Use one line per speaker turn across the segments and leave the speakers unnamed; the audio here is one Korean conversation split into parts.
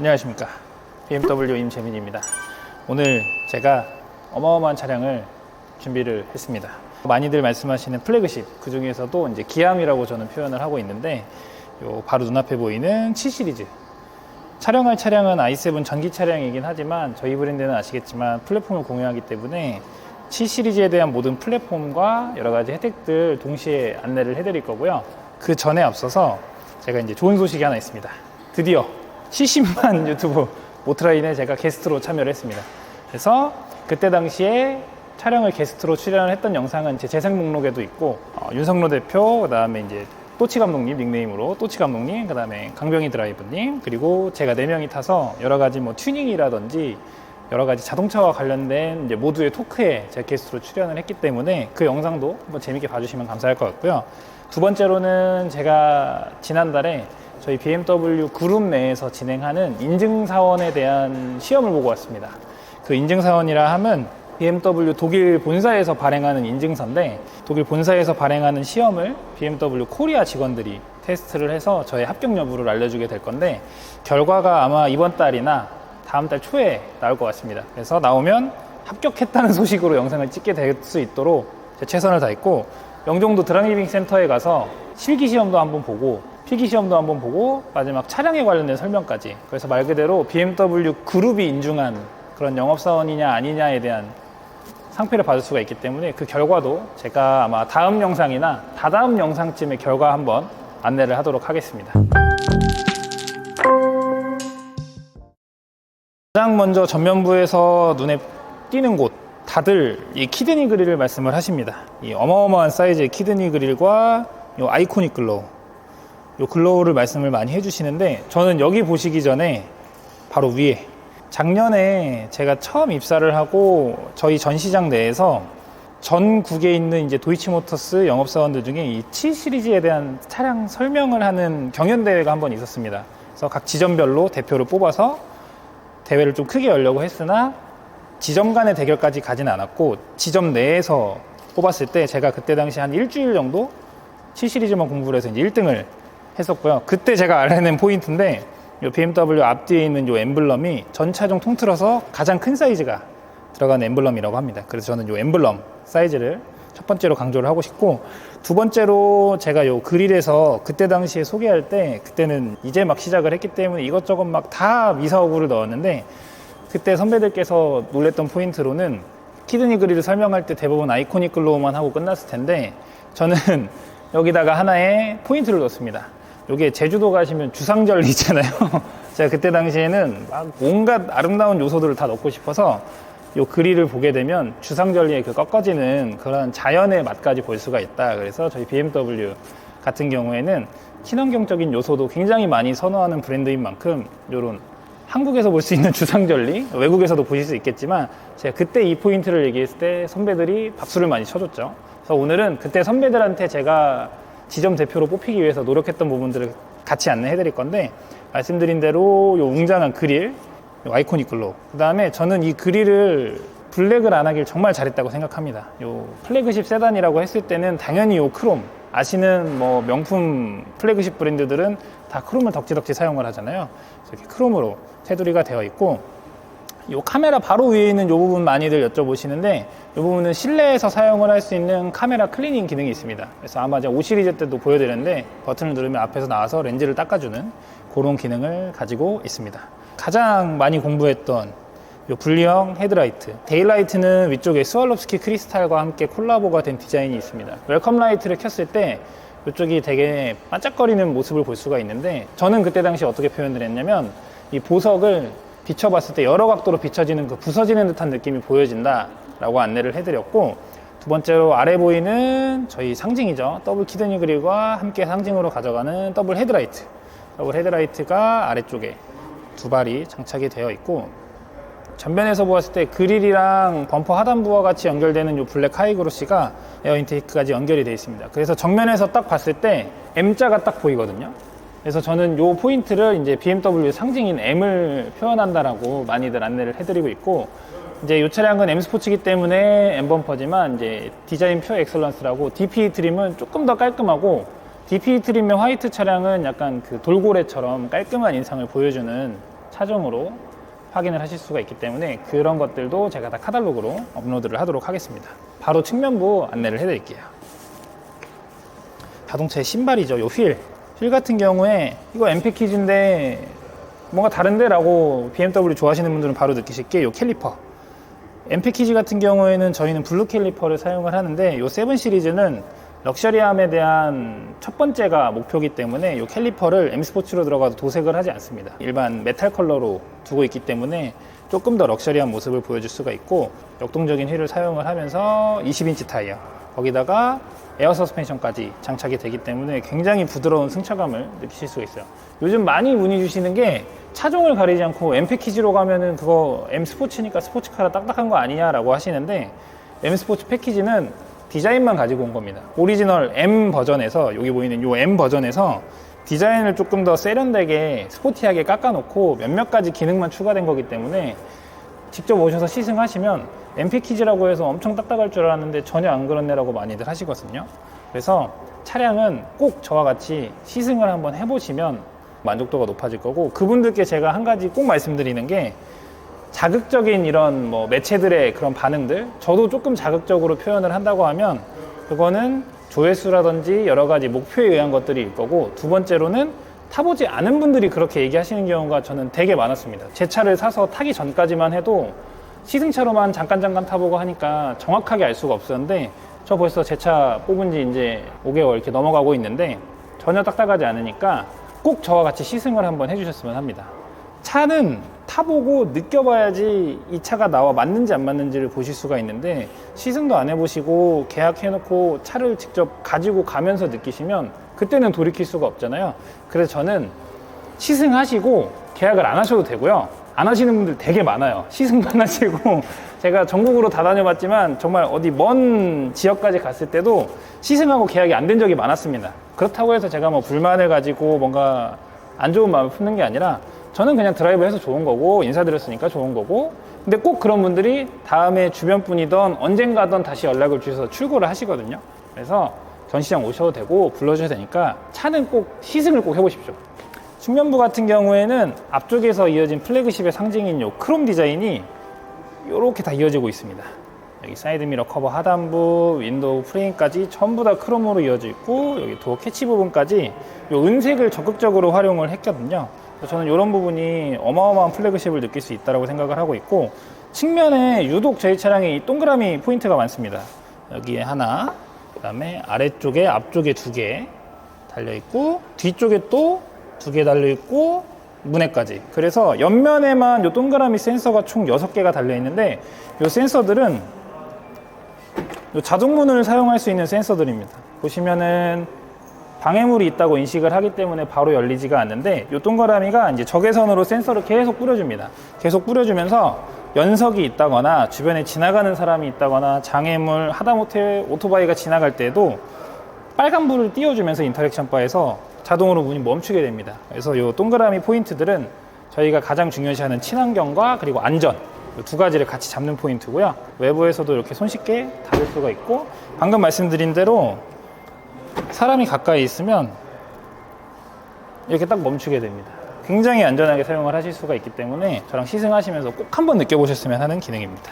안녕하십니까, BMW 임재민입니다. 오늘 제가 어마어마한 차량을 준비를 했습니다. 많이들 말씀하시는 플래그십, 그 중에서도 이제 기함이라고 저는 표현을 하고 있는데, 요 바로 눈앞에 보이는 7 시리즈. 촬영할 차량은 i7 전기 차량이긴 하지만 저희 브랜드는 아시겠지만 플랫폼을 공유하기 때문에 7 시리즈에 대한 모든 플랫폼과 여러 가지 혜택들 동시에 안내를 해드릴 거고요. 그 전에 앞서서 제가 이제 좋은 소식이 하나 있습니다. 드디어 70만 유튜브 모트라인에 제가 게스트로 참여를 했습니다. 그래서 그때 당시에 촬영을 게스트로 출연을 했던 영상은 제 재생 목록에도 있고, 윤석로 대표, 그 다음에 이제 또치 감독님, 닉네임으로 또치 감독님, 그 다음에 강병희 드라이버님, 그리고 제가 4명이 타서 여러 가지 뭐 튜닝이라든지 여러 가지 자동차와 관련된 이제 모두의 토크에 제가 게스트로 출연을 했기 때문에 그 영상도 한번 재밌게 봐주시면 감사할 것 같고요. 두 번째로는 제가 지난달에 저희 BMW 그룹 내에서 진행하는 인증사원에 대한 시험을 보고 왔습니다. 그 인증사원이라 하면 BMW 독일 본사에서 발행하는 인증서인데, 독일 본사에서 발행하는 시험을 BMW 코리아 직원들이 테스트를 해서 저의 합격 여부를 알려주게 될 건데, 결과가 아마 이번 달이나 다음 달 초에 나올 것 같습니다. 그래서 나오면 합격했다는 소식으로 영상을 찍게 될 수 있도록 제 최선을 다했고, 영종도 드라이빙 센터에 가서 실기 시험도 한번 보고 필기 시험도 한번 보고 마지막 차량에 관련된 설명까지, 그래서 말 그대로 BMW 그룹이 인증한 그런 영업사원이냐 아니냐에 대한 상표를 받을 수가 있기 때문에 그 결과도 제가 아마 다음 영상이나 다다음 영상쯤의 결과 한번 안내를 하도록 하겠습니다. 가장 먼저 전면부에서 눈에 띄는 곳, 다들 이 키드니 그릴을 말씀을 하십니다. 이 어마어마한 사이즈의 키드니 그릴과 이 아이코닉 글로우, 이 글로우를 말씀을 많이 해주시는데, 저는 여기 보시기 전에 바로 위에, 작년에 제가 처음 입사를 하고 저희 전시장 내에서 전국에 있는 이제 도이치모터스 영업사원들 중에 이 7 시리즈에 대한 차량 설명을 하는 경연대회가 한번 있었습니다. 그래서 각 지점별로 대표를 뽑아서 대회를 좀 크게 열려고 했으나 지점 간의 대결까지 가진 않았고, 지점 내에서 뽑았을 때 제가 그때 당시 한 일주일 정도 7 시리즈만 공부를 해서 이제 1등을 했었고요. 그때 제가 알아낸 포인트인데, 이 BMW 앞뒤에 있는 이 엠블럼이 전 차종 통틀어서 가장 큰 사이즈가 들어가는 엠블럼이라고 합니다. 그래서 저는 이 엠블럼 사이즈를 첫 번째로 강조를 하고 싶고, 두 번째로 제가 이 그릴에서 그때 당시에 소개할 때, 그때는 이제 막 시작을 했기 때문에 이것저것 막 다 미사오구를 넣었는데, 그때 선배들께서 놀랬던 포인트로는 키드니 그릴을 설명할 때 대부분 아이코닉 글로우만 하고 끝났을 텐데, 저는 여기다가 하나의 포인트를 넣었습니다. 이게 제주도 가시면 주상절리 있잖아요. 제가 그때 당시에는 막 온갖 아름다운 요소들을 다 넣고 싶어서 이 그릴을 보게 되면 주상절리의 그 꺾어지는 그런 자연의 맛까지 볼 수가 있다. 그래서 저희 BMW 같은 경우에는 친환경적인 요소도 굉장히 많이 선호하는 브랜드인 만큼, 이런 한국에서 볼 수 있는 주상절리, 외국에서도 보실 수 있겠지만 제가 그때 이 포인트를 얘기했을 때 선배들이 박수를 많이 쳐줬죠. 그래서 오늘은 그때 선배들한테 제가 지점 대표로 뽑히기 위해서 노력했던 부분들을 같이 안내해 드릴 건데, 말씀드린 대로 요 웅장한 그릴, 요 아이코닉 글로우, 그 다음에 저는 이 그릴을 블랙을 안 하길 정말 잘했다고 생각합니다. 요 플래그십 세단이라고 했을 때는 당연히 요 크롬, 아시는 뭐 명품 플래그십 브랜드들은 다 크롬을 덕지덕지 사용을 하잖아요. 그래서 이렇게 크롬으로 테두리가 되어 있고, 이 카메라 바로 위에 있는 이 부분 많이들 여쭤보시는데, 이 부분은 실내에서 사용을 할 수 있는 카메라 클리닝 기능이 있습니다. 그래서 아마 제가 5 시리즈 때도 보여드렸는데, 버튼을 누르면 앞에서 나와서 렌즈를 닦아주는 그런 기능을 가지고 있습니다. 가장 많이 공부했던 이 분리형 헤드라이트, 데일라이트는 위쪽에 스왈롭스키 크리스탈과 함께 콜라보가 된 디자인이 있습니다. 웰컴 라이트를 켰을 때 이쪽이 되게 반짝거리는 모습을 볼 수가 있는데, 저는 그때 당시 어떻게 표현을 했냐면, 이 보석을 비춰봤을 때 여러 각도로 비춰지는 그 부서지는 듯한 느낌이 보여진다 라고 안내를 해드렸고, 두 번째로 아래 보이는 저희 상징이죠. 더블 키드니 그릴과 함께 상징으로 가져가는 더블 헤드라이트, 더블 헤드라이트가 아래쪽에 두 발이 장착이 되어 있고, 전면에서 보았을 때 그릴이랑 범퍼 하단부와 같이 연결되는 이 블랙 하이그로시가 에어 인테이크까지 연결이 되어 있습니다. 그래서 정면에서 딱 봤을 때 M자가 딱 보이거든요. 그래서 저는 이 포인트를 이제 BMW 상징인 M을 표현한다라고 많이들 안내를 해드리고 있고, 이제 이 차량은 M 스포츠이기 때문에 M 범퍼지만 이제 디자인 표 엑설런스라고 DP 트림은 조금 더 깔끔하고, DP 트림의 화이트 차량은 약간 그 돌고래처럼 깔끔한 인상을 보여주는 차종으로 확인을 하실 수가 있기 때문에 그런 것들도 제가 다 카탈로그로 업로드를 하도록 하겠습니다. 바로 측면부 안내를 해드릴게요. 자동차의 신발이죠. 요 휠 같은 경우에 이거 M 패키지인데 뭔가 다른데? 라고 BMW 좋아하시는 분들은 바로 느끼실 게 요 캘리퍼. M 패키지 같은 경우에는 저희는 블루 캘리퍼를 사용을 하는데 요 7 시리즈는 럭셔리함에 대한 첫 번째가 목표이기 때문에 이 캘리퍼를 M 스포츠로 들어가도 도색을 하지 않습니다. 일반 메탈 컬러로 두고 있기 때문에 조금 더 럭셔리한 모습을 보여줄 수가 있고, 역동적인 휠을 사용을 하면서 20인치 타이어, 거기다가 에어 서스펜션까지 장착이 되기 때문에 굉장히 부드러운 승차감을 느끼실 수가 있어요. 요즘 많이 문의 주시는 게 차종을 가리지 않고 M 패키지로 가면은 그거 M 스포츠니까 스포츠카라 딱딱한 거 아니냐라고 하시는데, M 스포츠 패키지는 디자인만 가지고 온 겁니다. 오리지널 M 버전에서, 여기 보이는 이 M 버전에서 디자인을 조금 더 세련되게 스포티하게 깎아놓고 몇몇 가지 기능만 추가된 거기 때문에 직접 오셔서 시승하시면 M 패키지라고 해서 엄청 딱딱할 줄 알았는데 전혀 안 그렇네라고 많이들 하시거든요. 그래서 차량은 꼭 저와 같이 시승을 한번 해보시면 만족도가 높아질 거고, 그분들께 제가 한 가지 꼭 말씀드리는 게, 자극적인 이런 뭐 매체들의 그런 반응들, 저도 조금 자극적으로 표현을 한다고 하면 그거는 조회수라든지 여러 가지 목표에 의한 것들일 거고, 두 번째로는 타보지 않은 분들이 그렇게 얘기하시는 경우가 저는 되게 많았습니다. 제 차를 사서 타기 전까지만 해도 시승차로만 잠깐 타보고 하니까 정확하게 알 수가 없었는데, 저 벌써 제 차 뽑은 지 이제 5개월 이렇게 넘어가고 있는데 전혀 딱딱하지 않으니까 꼭 저와 같이 시승을 한번 해주셨으면 합니다. 차는 타보고 느껴봐야지 이 차가 나와 맞는지 안 맞는지를 보실 수가 있는데, 시승도 안 해보시고 계약해놓고 차를 직접 가지고 가면서 느끼시면 그때는 돌이킬 수가 없잖아요. 그래서 저는 시승하시고 계약을 안 하셔도 되고요. 안 하시는 분들 되게 많아요. 시승만 하시고, 제가 전국으로 다 다녀봤지만 정말 어디 먼 지역까지 갔을 때도 시승하고 계약이 안 된 적이 많았습니다. 그렇다고 해서 제가 뭐 불만을 가지고 뭔가 안 좋은 마음을 품는 게 아니라, 저는 그냥 드라이브 해서 좋은 거고 인사드렸으니까 좋은 거고, 근데 꼭 그런 분들이 다음에 주변 분이던 언젠가던 다시 연락을 주셔서 출고를 하시거든요. 그래서 전시장 오셔도 되고 불러주셔도 되니까 차는 꼭 시승을 꼭 해보십시오. 측면부 같은 경우에는 앞쪽에서 이어진 플래그십의 상징인 요 크롬 디자인이 이렇게 다 이어지고 있습니다. 여기 사이드미러 커버 하단부, 윈도우 프레임까지 전부 다 크롬으로 이어져 있고, 여기 도어 캐치 부분까지 요 은색을 적극적으로 활용을 했거든요. 저는 이런 부분이 어마어마한 플래그십을 느낄 수 있다고 생각을 하고 있고, 측면에 유독 저희 차량에 이 동그라미 포인트가 많습니다. 여기에 하나, 그 다음에 아래쪽에, 앞쪽에 2개 달려있고, 뒤쪽에 또 2개 달려있고, 문에까지. 그래서 옆면에만 이 동그라미 센서가 총 6개가 달려있는데, 이 센서들은 이 자동문을 사용할 수 있는 센서들입니다. 보시면은 방해물이 있다고 인식을 하기 때문에 바로 열리지가 않는데, 이 동그라미가 이제 적외선으로 센서를 계속 뿌려줍니다. 계속 뿌려주면서 연석이 있다거나 주변에 지나가는 사람이 있다거나 장애물, 하다못해 오토바이가 지나갈 때도 빨간불을 띄워주면서 인터랙션 바에서 자동으로 문이 멈추게 됩니다. 그래서 이 동그라미 포인트들은 저희가 가장 중요시하는 친환경과 그리고 안전, 이 2가지를 같이 잡는 포인트고요. 외부에서도 이렇게 손쉽게 닫을 수가 있고, 방금 말씀드린 대로 사람이 가까이 있으면 이렇게 딱 멈추게 됩니다. 굉장히 안전하게 사용을 하실 수가 있기 때문에 저랑 시승하시면서 꼭 한번 느껴보셨으면 하는 기능입니다.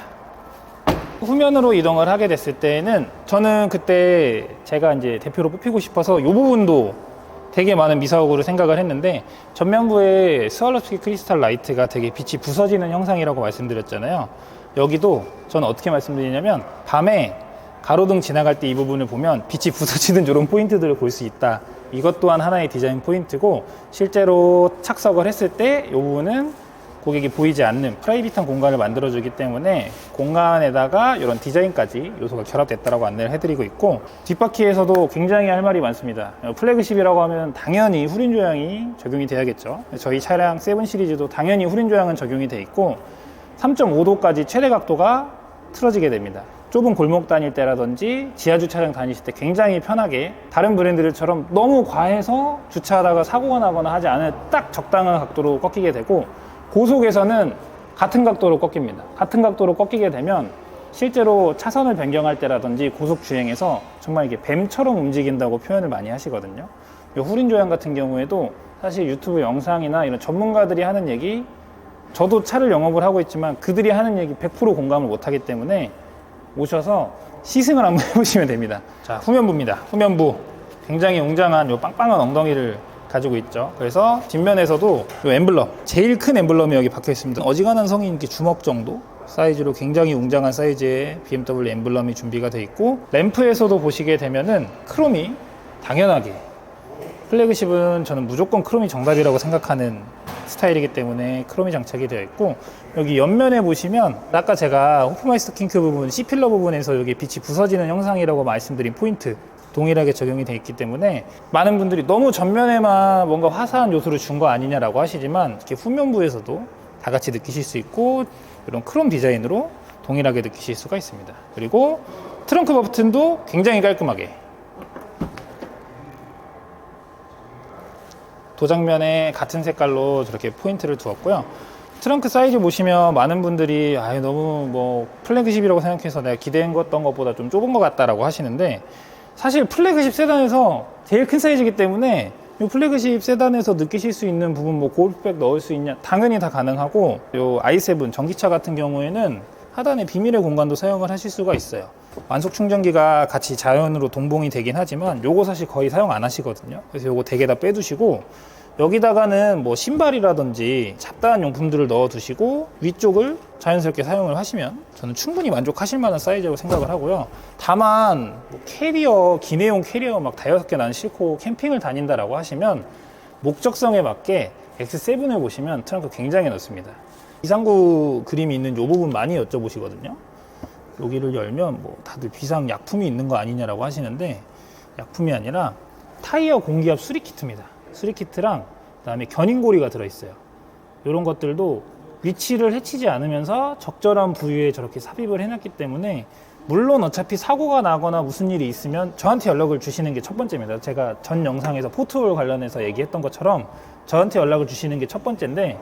후면으로 이동을 하게 됐을 때는 저는 그때 제가 이제 대표로 뽑히고 싶어서 이 부분도 되게 많은 미사옥으로 생각을 했는데, 전면부에 스왈롭스키 크리스탈 라이트가 되게 빛이 부서지는 형상이라고 말씀드렸잖아요. 여기도 저는 어떻게 말씀드리냐면, 밤에 가로등 지나갈 때 이 부분을 보면 빛이 부서지는 이런 포인트들을 볼 수 있다. 이것 또한 하나의 디자인 포인트고, 실제로 착석을 했을 때 이 부분은 고객이 보이지 않는 프라이빗한 공간을 만들어주기 때문에 공간에다가 이런 디자인까지 요소가 결합됐다고 안내를 해드리고 있고, 뒷바퀴에서도 굉장히 할 말이 많습니다. 플래그십이라고 하면 당연히 후륜 조향이 적용이 돼야겠죠. 저희 차량 7 시리즈도 당연히 후륜 조향은 적용이 돼 있고, 3.5도까지 최대 각도가 틀어지게 됩니다. 좁은 골목 다닐 때라든지 지하 주차장 다니실 때 굉장히 편하게, 다른 브랜드들처럼 너무 과해서 주차하다가 사고가 나거나 하지 않은 딱 적당한 각도로 꺾이게 되고, 고속에서는 같은 각도로 꺾입니다. 같은 각도로 꺾이게 되면 실제로 차선을 변경할 때라든지 고속 주행에서 정말 이게 뱀처럼 움직인다고 표현을 많이 하시거든요. 이 후륜 조향 같은 경우에도 사실 유튜브 영상이나 이런 전문가들이 하는 얘기 저도 차를 영업을 하고 있지만 그들이 하는 얘기 100% 공감을 못하기 때문에 오셔서 시승을 한번 해보시면 됩니다. 자, 후면부입니다. 후면부 굉장히 웅장한 요 빵빵한 엉덩이를 가지고 있죠. 그래서 뒷면에서도 요 엠블럼, 제일 큰 엠블럼이 여기 박혀 있습니다. 어지간한 성인 이렇게 주먹 정도 사이즈로 굉장히 웅장한 사이즈의 BMW 엠블럼이 준비가 되어 있고, 램프에서도 보시게 되면은 크롬이 당연하게, 플래그십은 저는 무조건 크롬이 정답이라고 생각하는 스타일이기 때문에 크롬이 장착이 되어 있고, 여기 옆면에 보시면 아까 제가 호프마이스터 킹크 부분, C필러 부분에서 여기 빛이 부서지는 형상이라고 말씀드린 포인트 동일하게 적용이 되어 있기 때문에 많은 분들이 너무 전면에만 뭔가 화사한 요소를 준 거 아니냐라고 하시지만, 이렇게 후면부에서도 다 같이 느끼실 수 있고 이런 크롬 디자인으로 동일하게 느끼실 수가 있습니다. 그리고 트렁크 버튼도 굉장히 깔끔하게 도장면에 같은 색깔로 저렇게 포인트를 두었고요. 트렁크 사이즈 보시면 많은 분들이 너무 뭐 플래그십이라고 생각해서 내가 기대했던 것보다 좀 좁은 것 같다라고 하시는데, 사실 플래그십 세단에서 제일 큰 사이즈이기 때문에 이 플래그십 세단에서 느끼실 수 있는 부분, 뭐 골프백 넣을 수 있냐, 당연히 다 가능하고, 이 i7 전기차 같은 경우에는 하단에 비밀의 공간도 사용을 하실 수가 있어요. 완속 충전기가 같이 자연으로 동봉이 되긴 하지만 요거 사실 거의 사용 안 하시거든요. 그래서 요거 대개다 빼두시고, 여기다가는 뭐 신발이라든지 잡다한 용품들을 넣어 두시고 위쪽을 자연스럽게 사용을 하시면 저는 충분히 만족하실 만한 사이즈라고 생각을 하고요. 다만 뭐 캐리어, 기내용 캐리어 막 5개 난 싣고 캠핑을 다닌다라고 하시면 목적성에 맞게 X7을 보시면 트렁크 굉장히 넓습니다. 비상구 그림이 있는 이 부분 많이 여쭤보시거든요. 여기를 열면 뭐 다들 비상 약품이 있는 거 아니냐라고 하시는데, 약품이 아니라 타이어 공기압 수리 키트입니다. 수리 키트랑 그다음에 견인고리가 들어있어요. 이런 것들도 위치를 해치지 않으면서 적절한 부위에 저렇게 삽입을 해놨기 때문에, 물론 어차피 사고가 나거나 무슨 일이 있으면 저한테 연락을 주시는 게 첫 번째입니다. 제가 전 영상에서 포트홀 관련해서 얘기했던 것처럼 저한테 연락을 주시는 게 첫 번째인데,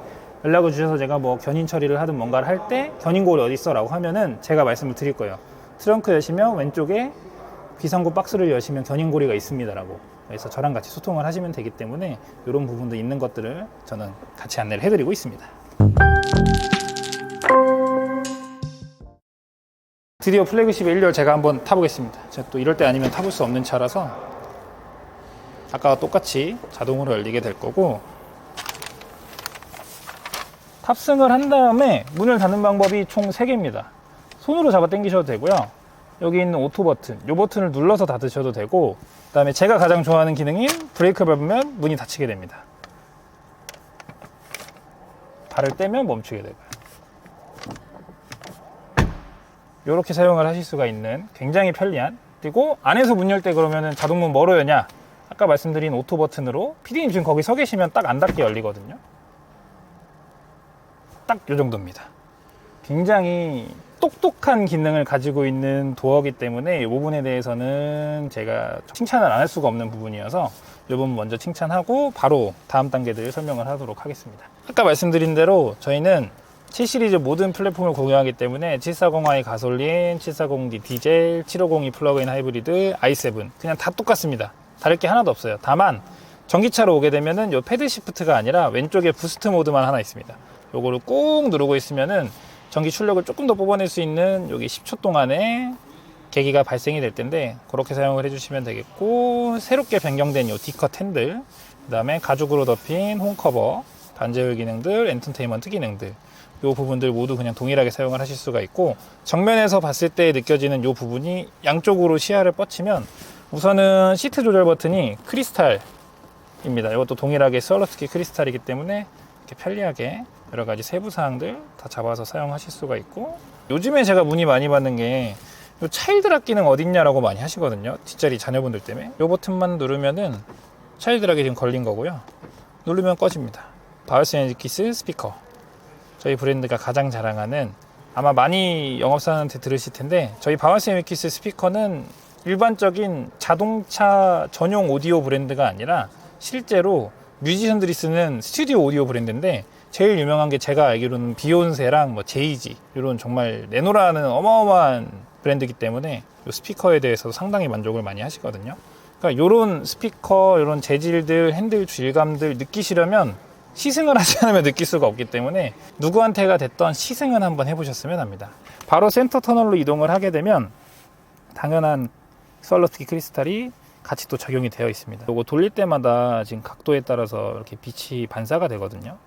연락을 주셔서 제가 뭐 견인 처리를 하든 뭔가를 할 때 견인고리 어디 있어 라고 하면은 제가 말씀을 드릴 거예요. 트렁크 여시면 왼쪽에 비상구 박스를 여시면 견인고리가 있습니다 라고. 그래서 저랑 같이 소통을 하시면 되기 때문에 이런 부분도 있는 것들을 저는 같이 안내를 해드리고 있습니다. 드디어 플래그십 1열 제가 한번 타보겠습니다. 제가 또 이럴 때 아니면 타볼 수 없는 차라서 아까와 똑같이 자동으로 열리게 될 거고, 탑승을 한 다음에 문을 닫는 방법이 총 3개입니다. 손으로 잡아 당기셔도 되고요. 여기 있는 오토 버튼, 이 버튼을 눌러서 닫으셔도 되고, 그 다음에 제가 가장 좋아하는 기능인 브레이크 밟으면 문이 닫히게 됩니다. 발을 떼면 멈추게 되고요. 이렇게 사용을 하실 수가 있는 굉장히 편리한, 그리고 안에서 문 열 때 그러면 자동문 뭐로 여냐, 아까 말씀드린 오토 버튼으로 PD님 지금 거기 서 계시면 딱 안 닫게 열리거든요. 딱 이 정도입니다. 굉장히 똑똑한 기능을 가지고 있는 도어이기 때문에 이 부분에 대해서는 제가 칭찬을 안 할 수가 없는 부분이어서 이 부분 먼저 칭찬하고 바로 다음 단계들 설명을 하도록 하겠습니다. 아까 말씀드린 대로 저희는 7시리즈 모든 플랫폼을 공유하기 때문에 740i 가솔린, 740D 디젤, 750e 플러그인 하이브리드, i7 그냥 다 똑같습니다. 다를 게 하나도 없어요. 다만 전기차로 오게 되면은 요 패드 시프트가 아니라 왼쪽에 부스트 모드만 하나 있습니다. 요거를 꾹 누르고 있으면은 전기 출력을 조금 더 뽑아낼 수 있는 여기 10초 동안에 계기가 발생이 될 텐데, 그렇게 사용을 해주시면 되겠고, 새롭게 변경된 요 D컷 핸들, 그 다음에 가죽으로 덮인 홈커버, 반제열 기능들, 엔터테인먼트 기능들, 요 부분들 모두 그냥 동일하게 사용을 하실 수가 있고, 정면에서 봤을 때 느껴지는 요 부분이 양쪽으로 시야를 뻗치면 우선은 시트 조절 버튼이 크리스탈입니다. 이것도 동일하게 스와로스키 크리스탈이기 때문에 이렇게 편리하게 여러 가지 세부 사항들 다 잡아서 사용하실 수가 있고, 요즘에 제가 문의 많이 받는 게 요 차일드락 기능 어딨냐라고 많이 하시거든요. 뒷자리 자녀분들 때문에. 요 버튼만 누르면은 차일드락이 지금 걸린 거고요. 누르면 꺼집니다. 바울스 에너지키스 스피커. 저희 브랜드가 가장 자랑하는, 아마 많이 영업사한테 들으실 텐데, 저희 바울스 에너지키스 스피커는 일반적인 자동차 전용 오디오 브랜드가 아니라 실제로 뮤지션들이 쓰는 스튜디오 오디오 브랜드인데, 제일 유명한 게 제가 알기로는 비욘세랑 뭐 제이지, 이런 정말 내노라는 어마어마한 브랜드이기 때문에 이 스피커에 대해서도 상당히 만족을 많이 하시거든요. 그러니까 이런 스피커, 이런 재질들, 핸들 질감들 느끼시려면 시승을 하지 않으면 느낄 수가 없기 때문에 누구한테가 됐던 시승은 한번 해보셨으면 합니다. 바로 센터 터널로 이동을 하게 되면 당연한 스왈로스키 크리스탈이 같이 또 적용이 되어 있습니다. 이거 돌릴 때마다 지금 각도에 따라서 이렇게 빛이 반사가 되거든요.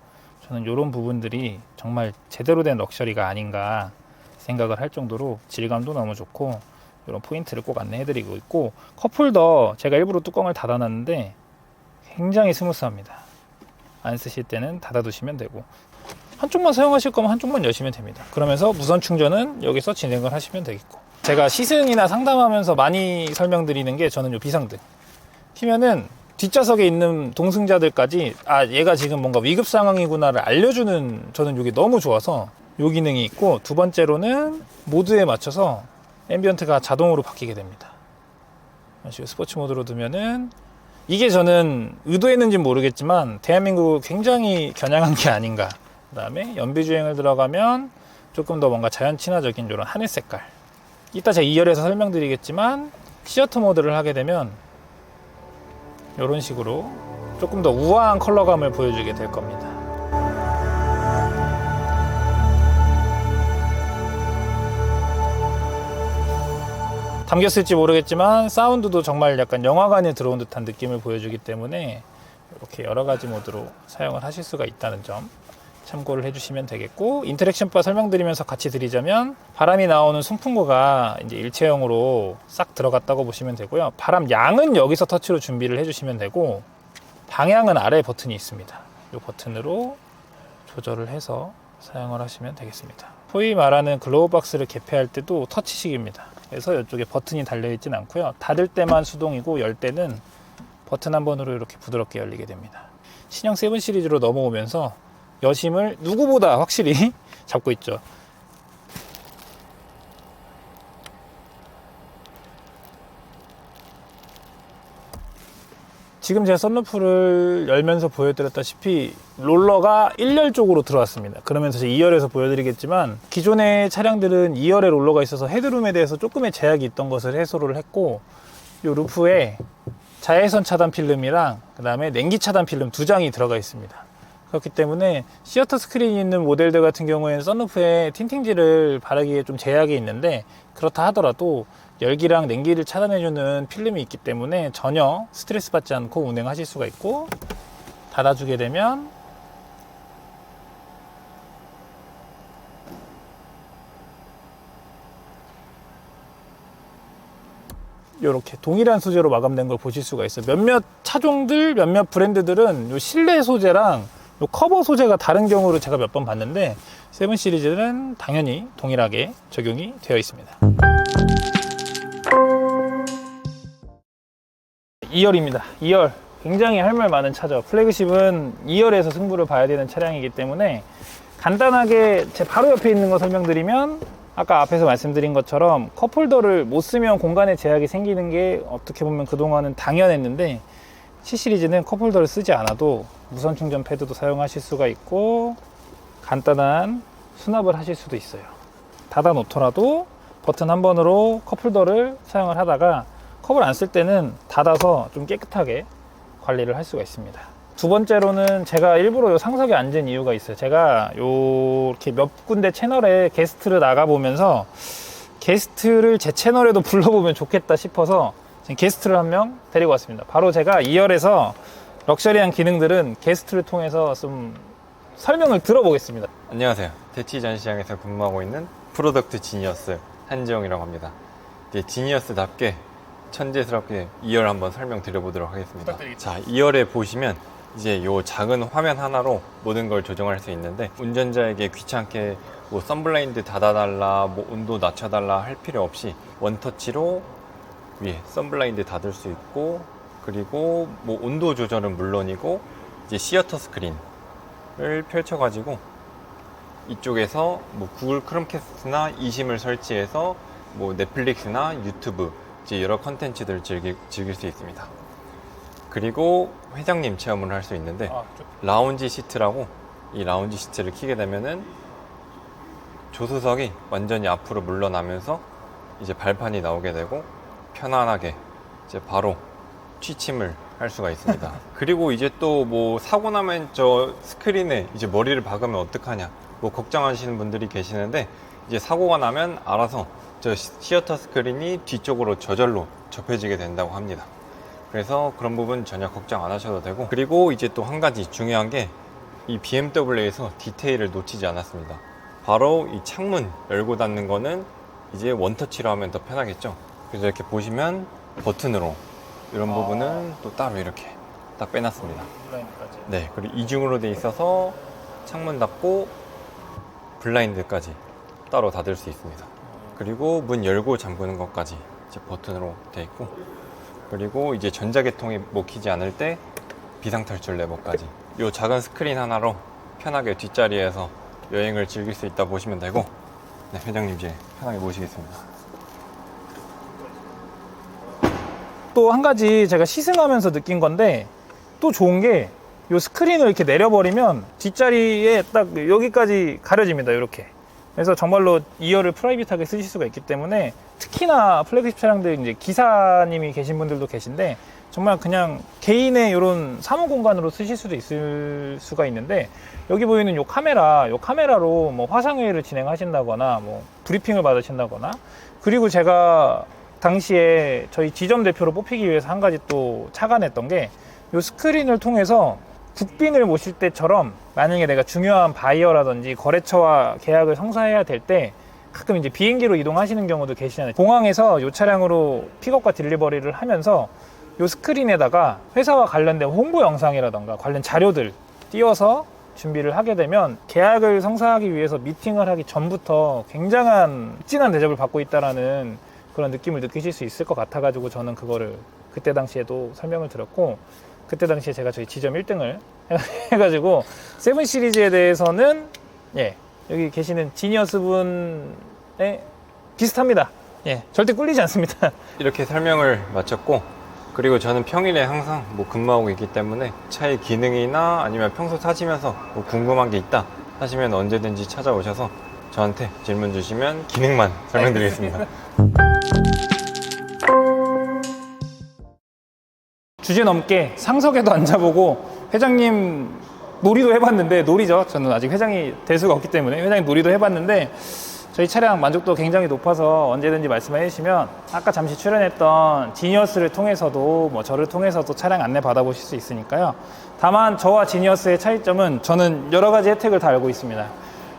저는 이런 부분들이 정말 제대로 된 럭셔리가 아닌가 생각을 할 정도로 질감도 너무 좋고, 이런 포인트를 꼭 안내해드리고 있고, 컵홀더 제가 일부러 뚜껑을 닫아놨는데 굉장히 스무스합니다. 안 쓰실 때는 닫아두시면 되고, 한쪽만 사용하실 거면 한쪽만 여시면 됩니다. 그러면서 무선 충전은 여기서 진행을 하시면 되겠고, 제가 시승이나 상담하면서 많이 설명드리는 게 저는 요 비상등 키면은 뒷좌석에 있는 동승자들까지 얘가 지금 뭔가 위급 상황이구나를 알려주는, 저는 이게 너무 좋아서 요 기능이 있고, 두 번째로는 모드에 맞춰서 앰비언트가 자동으로 바뀌게 됩니다. 스포츠 모드로 두면은, 이게 저는 의도했는지는 모르겠지만 대한민국 굉장히 겨냥한 게 아닌가. 그 다음에 연비주행을 들어가면 조금 더 뭔가 자연 친화적인 이런 하늘 색깔, 이따 제가 2열에서 설명드리겠지만 시어터 모드를 하게 되면 이런 식으로 조금 더 우아한 컬러감을 보여주게 될 겁니다. 담겼을지 모르겠지만 사운드도 정말 약간 영화관에 들어온 듯한 느낌을 보여주기 때문에 이렇게 여러 가지 모드로 사용을 하실 수가 있다는 점 참고를 해주시면 되겠고, 인터랙션 바 설명드리면서 같이 드리자면, 바람이 나오는 송풍구가 이제 일체형으로 싹 들어갔다고 보시면 되고요. 바람 양은 여기서 터치로 준비를 해주시면 되고, 방향은 아래 버튼이 있습니다. 이 버튼으로 조절을 해서 사용을 하시면 되겠습니다. 소위 말하는 글로우 박스를 개폐할 때도 터치식입니다. 그래서 이쪽에 버튼이 달려있진 않고요. 닫을 때만 수동이고 열 때는 버튼 한 번으로 이렇게 부드럽게 열리게 됩니다. 신형 7 시리즈로 넘어오면서 여심을 누구보다 확실히 잡고 있죠. 지금 제가 썬루프를 열면서 보여드렸다시피 롤러가 1열 쪽으로 들어왔습니다. 그러면서 제 2열에서 보여드리겠지만, 기존의 차량들은 2열에 롤러가 있어서 헤드룸에 대해서 조금의 제약이 있던 것을 해소를 했고, 이 루프에 자외선 차단 필름이랑 그 다음에 냉기 차단 필름 2장이 들어가 있습니다. 그렇기 때문에 시어터 스크린이 있는 모델들 같은 경우에는 썬루프에 틴팅지를 바르기에 좀 제약이 있는데, 그렇다 하더라도 열기랑 냉기를 차단해주는 필름이 있기 때문에 전혀 스트레스 받지 않고 운행하실 수가 있고, 닫아주게 되면 이렇게 동일한 소재로 마감된 걸 보실 수가 있어요. 몇몇 차종들, 몇몇 브랜드들은 이 실내 소재랑 이 커버 소재가 다른 경우를 제가 몇 번 봤는데, 7 시리즈는 당연히 동일하게 적용이 되어 있습니다. 2열입니다. 2열 굉장히 할 말 많은 차죠. 플래그십은 2열에서 승부를 봐야 되는 차량이기 때문에, 간단하게 제 바로 옆에 있는 거 설명드리면, 아까 앞에서 말씀드린 것처럼 컵홀더를 못 쓰면 공간에 제약이 생기는 게 어떻게 보면 그동안은 당연했는데, 7 시리즈는 컵홀더를 쓰지 않아도 무선 충전 패드도 사용하실 수가 있고, 간단한 수납을 하실 수도 있어요. 닫아 놓더라도 버튼 한 번으로 컵홀더를 사용을 하다가 컵을 안 쓸 때는 닫아서 좀 깨끗하게 관리를 할 수가 있습니다. 두 번째로는 제가 일부러 요 상석에 앉은 이유가 있어요. 제가 이렇게 몇 군데 채널에 게스트를 나가보면서 게스트를 제 채널에도 불러보면 좋겠다 싶어서 지금 게스트를 한 명 데리고 왔습니다. 바로 제가 2열에서 럭셔리한 기능들은 게스트를 통해서 좀 설명을 들어보겠습니다.
안녕하세요. 대치 전시장에서 근무하고 있는 프로덕트 지니어스 한지영이라고 합니다. 이제 지니어스답게 천재스럽게 2열 한번 설명드려보도록 하겠습니다. 자, 2열에 보시면 이제 요 작은 화면 하나로 모든 걸 조정할 수 있는데, 운전자에게 귀찮게 뭐 선블라인드 닫아달라, 뭐 온도 낮춰달라 할 필요 없이 원터치로 위에 선블라인드 닫을 수 있고, 그리고 뭐 온도 조절은 물론이고 이제 시어터 스크린을 펼쳐가지고 이쪽에서 뭐 구글 크롬캐스트나 이심을 설치해서 뭐 넷플릭스나 유튜브 이제 여러 컨텐츠들을 즐길 수 있습니다. 그리고 회장님 체험을 할 수 있는데, 라운지 시트라고, 이 라운지 시트를 켜게 되면은 조수석이 완전히 앞으로 물러나면서 이제 발판이 나오게 되고, 편안하게 이제 바로 취침을 할 수가 있습니다. 그리고 이제 또 뭐 사고 나면 저 스크린에 이제 머리를 박으면 어떡하냐 뭐 걱정하시는 분들이 계시는데, 이제 사고가 나면 알아서 저 시어터 스크린이 뒤쪽으로 저절로 접혀지게 된다고 합니다. 그래서 그런 부분 전혀 걱정 안 하셔도 되고, 그리고 이제 또 한 가지 중요한 게 이 BMW에서 디테일을 놓치지 않았습니다. 바로 이 창문 열고 닫는 거는 이제 원터치로 하면 더 편하겠죠. 그래서 이렇게 보시면 버튼으로 이런 부분은 또 따로 이렇게 딱 빼놨습니다.
블라인드까지.
네, 그리고 이중으로 돼 있어서 창문 닫고 블라인드까지 따로 닫을 수 있습니다. 그리고 문 열고 잠그는 것까지 이제 버튼으로 돼 있고, 그리고 이제 전자계통이 먹히지 않을 때 비상탈출 레버까지, 이 작은 스크린 하나로 편하게 뒷자리에서 여행을 즐길 수 있다 보시면 되고, 네, 회장님 이제 편하게 모시겠습니다.
또 한 가지 제가 시승하면서 느낀 건데, 또 좋은 게 이 스크린을 이렇게 내려버리면 뒷자리에 딱 여기까지 가려집니다. 이렇게. 그래서 정말로 2열을 프라이빗하게 쓰실 수가 있기 때문에, 특히나 플래그십 차량들 이제 기사님이 계신 분들도 계신데 정말 그냥 개인의 이런 사무 공간으로 쓰실 수도 있을 수가 있는데, 여기 보이는 요 카메라로 뭐 화상회의를 진행하신다거나 뭐 브리핑을 받으신다거나, 그리고 제가 당시에 저희 지점 대표로 뽑히기 위해서 한 가지 또 착안했던 게, 요 스크린을 통해서 국빈을 모실 때처럼 만약에 내가 중요한 바이어라든지 거래처와 계약을 성사해야 될 때 가끔 이제 비행기로 이동하시는 경우도 계시잖아요. 공항에서 이 차량으로 픽업과 딜리버리를 하면서 이 스크린에다가 회사와 관련된 홍보 영상이라던가 관련 자료들 띄워서 준비를 하게 되면 계약을 성사하기 위해서 미팅을 하기 전부터 굉장한 진한 대접을 받고 있다라는 그런 느낌을 느끼실 수 있을 것 같아가지고, 저는 그거를 그때 당시에도 설명을 드렸고, 그때 당시에 제가 저희 지점 1등을 해가지고, 7 시리즈에 대해서는 예, 여기 계시는 지니어스 분에 비슷합니다. 예, 절대 꿀리지 않습니다.
이렇게 설명을 마쳤고, 그리고 저는 평일에 항상 뭐 근무하고 있기 때문에 차의 기능이나 아니면 평소 타시면서 뭐 궁금한 게 있다 하시면 언제든지 찾아오셔서 저한테 질문 주시면 기능만 설명드리겠습니다.
주제 넘게 상석에도 앉아보고, 회장님 놀이도 해봤는데, 놀이죠. 저는 아직 회장이 될 수가 없기 때문에 회장님 놀이도 해봤는데, 저희 차량 만족도 굉장히 높아서 언제든지 말씀해 주시면 아까 잠시 출연했던 지니어스를 통해서도 뭐 저를 통해서도 차량 안내 받아보실 수 있으니까요. 다만 저와 지니어스의 차이점은, 저는 여러 가지 혜택을 다 알고 있습니다.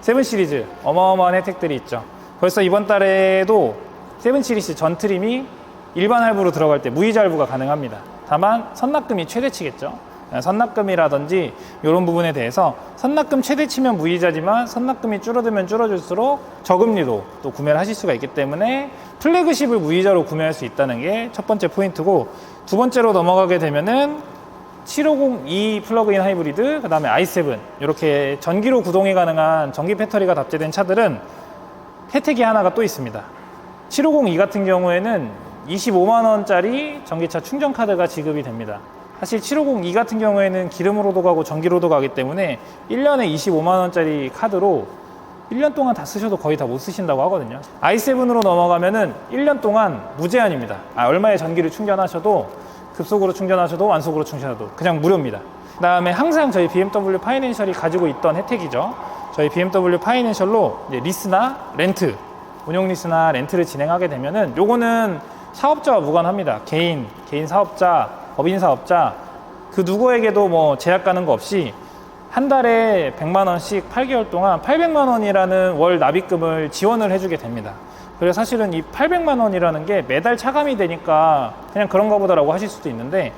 7 시리즈 어마어마한 혜택들이 있죠. 벌써 이번 달에도 7 시리즈 전 트림이 일반 할부로 들어갈 때 무이자 할부가 가능합니다. 다만 선납금이 최대치겠죠. 선납금이라든지 이런 부분에 대해서 선납금 최대치면 무이자지만 선납금이 줄어들면 줄어들수록 저금리로 또 구매를 하실 수가 있기 때문에 플래그십을 무이자로 구매할 수 있다는 게 첫 번째 포인트고, 두 번째로 넘어가게 되면은 750E 플러그인 하이브리드, 그 다음에 i7 이렇게 전기로 구동이 가능한 전기 배터리가 탑재된 차들은 혜택이 하나가 또 있습니다. 750E 같은 경우에는 25만원짜리 전기차 충전 카드가 지급이 됩니다. 사실 750E 같은 경우에는 기름으로도 가고 전기로도 가기 때문에 1년에 25만원짜리 카드로 1년 동안 다 쓰셔도 거의 다 못 쓰신다고 하거든요. i7으로 넘어가면은 1년 동안 무제한입니다. 얼마의 전기를 충전하셔도, 급속으로 충전하셔도 완속으로 충전하셔도 그냥 무료입니다. 그 다음에 항상 저희 BMW 파이낸셜이 가지고 있던 혜택이죠. 저희 BMW 파이낸셜로 이제 리스나 렌트, 운용 리스나 렌트를 진행하게 되면은, 요거는 사업자와 무관합니다. 개인 사업자, 법인 사업자, 그 누구에게도 뭐 제약 가는 거 없이 한 달에 100만 원씩 8개월 동안 800만 원이라는 월 납입금을 지원을 해주게 됩니다. 그래서 사실은 이 800만 원이라는 게 매달 차감이 되니까 그냥 그런가 보다라고 하실 수도 있는데,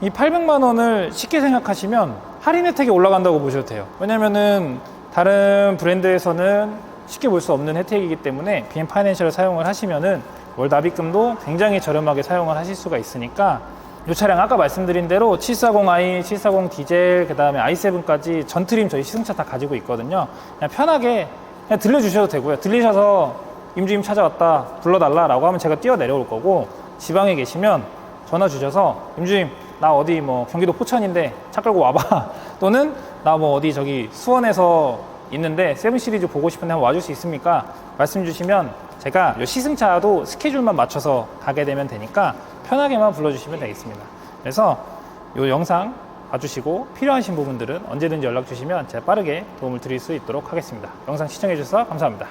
이 800만 원을 쉽게 생각하시면 할인 혜택이 올라간다고 보셔도 돼요. 왜냐면은 다른 브랜드에서는 쉽게 볼 수 없는 혜택이기 때문에 BM 파이낸셜을 사용을 하시면은 월 납입금도 굉장히 저렴하게 사용을 하실 수가 있으니까, 이 차량 아까 말씀드린 대로 740i, 740 디젤, 그 다음에 i7까지 전 트림 저희 시승차 다 가지고 있거든요. 그냥 편하게 그냥 들려주셔도 되고요. 들리셔서 임주임 찾아왔다 불러달라 라고 하면 제가 뛰어 내려올 거고, 지방에 계시면 전화 주셔서 임주임 나 어디 뭐 경기도 포천인데 차 끌고 와봐 또는 나 뭐 어디 저기 수원에서 있는데 7 시리즈 보고 싶은데 한번 와줄 수 있습니까? 말씀 주시면 제가 이 시승차도 스케줄만 맞춰서 가게 되면 되니까 편하게만 불러주시면 되겠습니다. 그래서 이 영상 봐주시고 필요하신 부분들은 언제든지 연락 주시면 제가 빠르게 도움을 드릴 수 있도록 하겠습니다. 영상 시청해 주셔서 감사합니다.